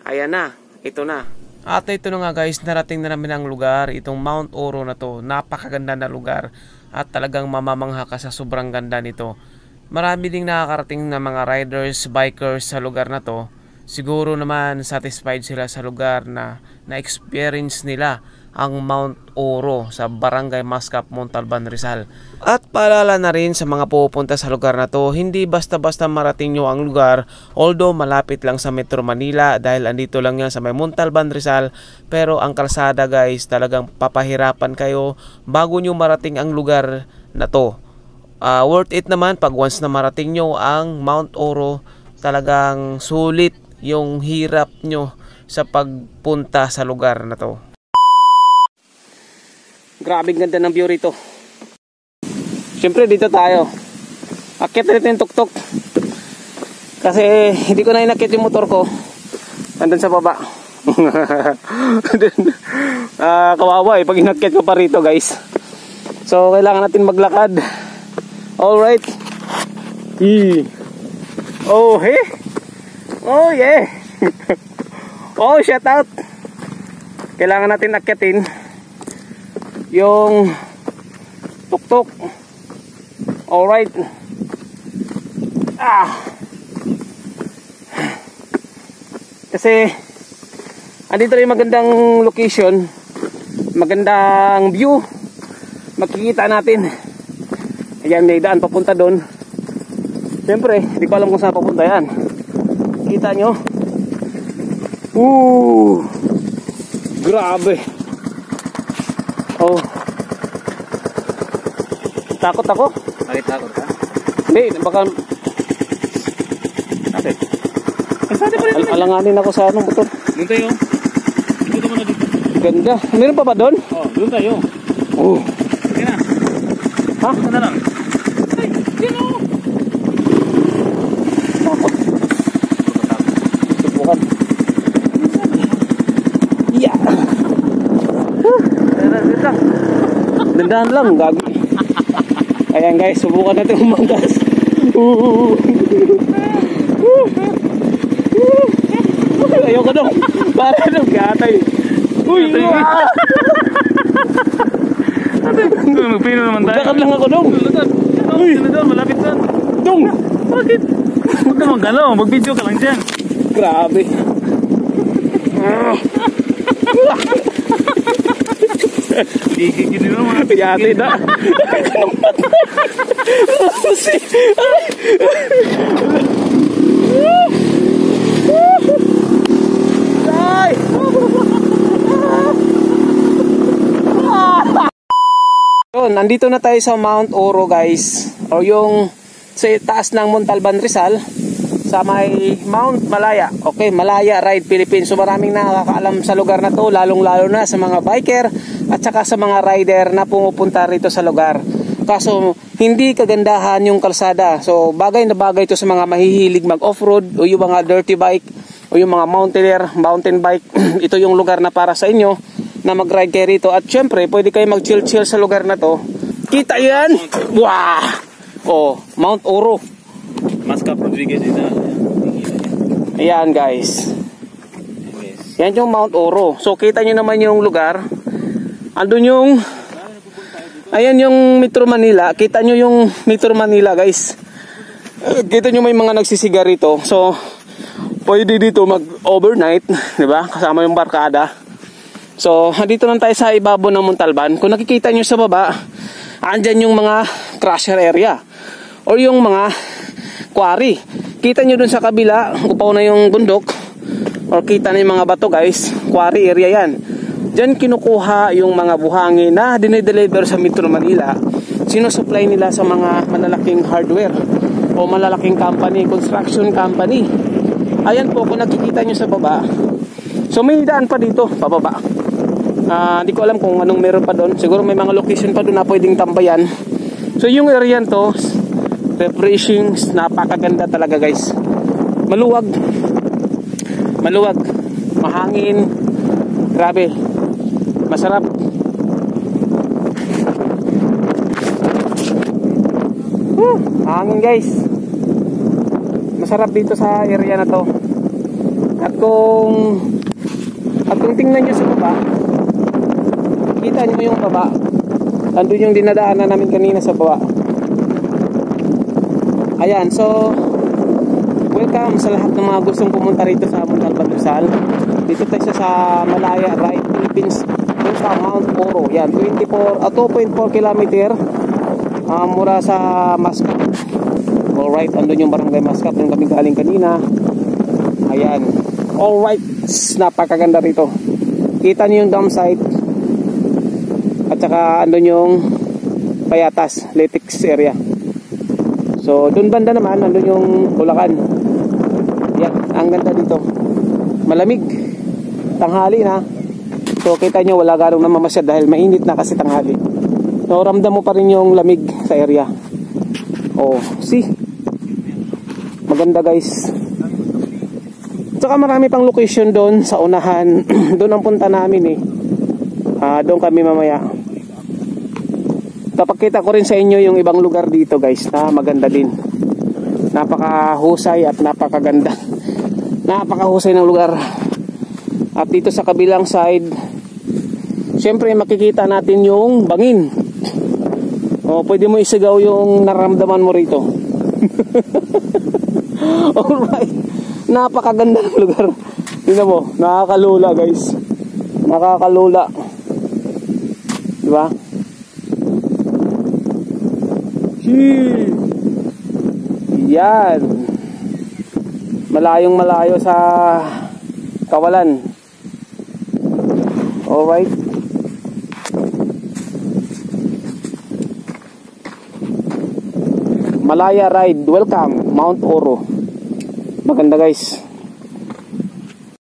Ayan na, ito na. At ito na nga guys, narating na namin ang lugar, itong Mount Oro na to. Napakaganda na lugar at talagang mamamangha ka sa sobrang ganda nito. Marami ding nakakarating na mga riders, bikers sa lugar na to. Siguro naman satisfied sila sa lugar na na-experience nila ang Mount Oro sa Barangay Mascap, Montalban, Rizal. At paalala na rin sa mga pupunta sa lugar na to, hindi basta-basta marating nyo ang lugar, although malapit lang sa Metro Manila dahil andito lang yan sa may Montalban, Rizal. Pero ang kalsada guys, talagang papahirapan kayo bago nyo marating ang lugar na to. Worth it naman pag once na marating nyo ang Mount Oro, talagang sulit yung hirap nyo sa pagpunta sa lugar na to. Grabe ganda ng view rito. Siyempre dito tayo. Akit rito yung tuktok. Kasi hindi ko na inakit yung motor ko. Nandun sa baba. Kawawa pag inakit ko pa rito guys. So kailangan natin maglakad. Alright. Oh hey. Oh yeah. Oh shout out. Kailangan natin akyatin yung tuktok. Alright. Kasi andito rin magandang location, magandang view makikita natin. Ayan, may daan papunta doon. Siyempre hindi ko alam kung saan papunta yan. Kita nyo? Grabe. Oh. Takot ako. Bakit takot ka? Hindi, baka Bakit? Alanganin ako sa anong motor. Doon tayo. Dito mo na dito. Ganda. Meron pa ba doon? Oh, doon tayo. Oh. Sige na. Ha? Ito na lang. Ay, sino? Takot. Subukan. Yeah. Dandahan lang, gagi. Ayan guys, subukan natin umangkas. Ayoko dong. Para dong, gatay. Uy, Magpino naman tayo. magkakad lang ako dong. Uy, malapit na. Dong. Bakit? Huwag ka mag-galaw, mag-video ka lang dyan. Grabe. Gigigil nyo naman. Yate na. Nandito na tayo sa Mount Oro guys, o yung sa taas ng Montalban, Rizal, sa may Mount Malaya. Okay, Malaya Ride Philippines. So maraming nakakaalam sa lugar na to, lalong lalo na sa mga biker at saka sa mga rider na pumupunta rito sa lugar. Kaso hindi kagandahan yung kalsada. So bagay na bagay to sa mga mahihilig mag off-road o yung mga dirty bike o yung mga mountain bike. Ito yung lugar na para sa inyo na mag-ride kayo rito. At syempre pwede kayo mag-chill sa lugar na to. Kita yan? Wow! Oh, Mount Oro. Mascap Rodriguez ito. Ayan guys. Yan yung Mount Oro. So kita nyo naman yung lugar. Andun yung ayan yung Metro Manila. Kita nyo yung Metro Manila guys. Kita nyo may mga nagsisiga rito. So pwede dito mag overnight, diba? Kasama yung barkada. So dito lang tayo sa ibabaw ng Montalban. Kung nakikita nyo sa baba, andyan yung mga crusher area o yung mga quarry. Kita nyo dun sa kabila, upaw na yung bundok o kita na yung mga bato guys. Quarry area yan. Diyan kinukuha yung mga buhangin na dinideliver sa Metro Manila. Sinusupply nila sa mga malalaking hardware o malalaking company, construction company. Ayan po kung nakikita nyo sa baba. So may daan pa dito, pababa. Hindi ko alam kung anong meron pa doon. Siguro may mga location pa doon na pwedeng tambayan. So yung area to, refreshing, napakaganda talaga guys. Maluwag, mahangin, grabe, masarap. Hangin guys, masarap dito sa area na to. At kung tingnan nyo sa baba, kita nyo yung baba. Andun yung dinadaanan namin kanina sa baba. Ayan, so welcome sa lahat ng mga gustong pumunta rito sa Montalban, Rizal. Dito tayo sa Malaya Ride Philippines, sa Mount Oro. Yan, 2.4 kilometer mula sa Mascap. Alright, andun yung barangay Mascap yung kami galing kanina. Ayan, alright, napakaganda rito. Kita niyo yung dam site. At saka andun yung Payatas, Letics area. So, dun banda naman, andun yung Bulacan. Yan, ang ganda dito. Malamig. Tanghali na. So, kita nyo, wala ganong namamasyad dahil mainit na kasi tanghali. So, ramdam mo pa rin yung lamig sa area. Oh, see? Maganda guys. Saka marami pang location doon sa unahan. Doon ang punta namin eh. Doon kami mamaya. Kapakita ko rin sa inyo yung ibang lugar dito guys na maganda din. Napakahusay at napakaganda. Napakahusay ng lugar. At dito sa kabilang side, syempre makikita natin yung bangin. O pwede mo isigaw yung nararamdaman mo rito. Alright. Napakaganda ng lugar. Tingnan mo, nakakalula guys. Nakakalula. Diba? Yan. Malayong malayo sa Kawalan. Alright. Malaya Ride. Welcome. Mount Oro. Maganda guys.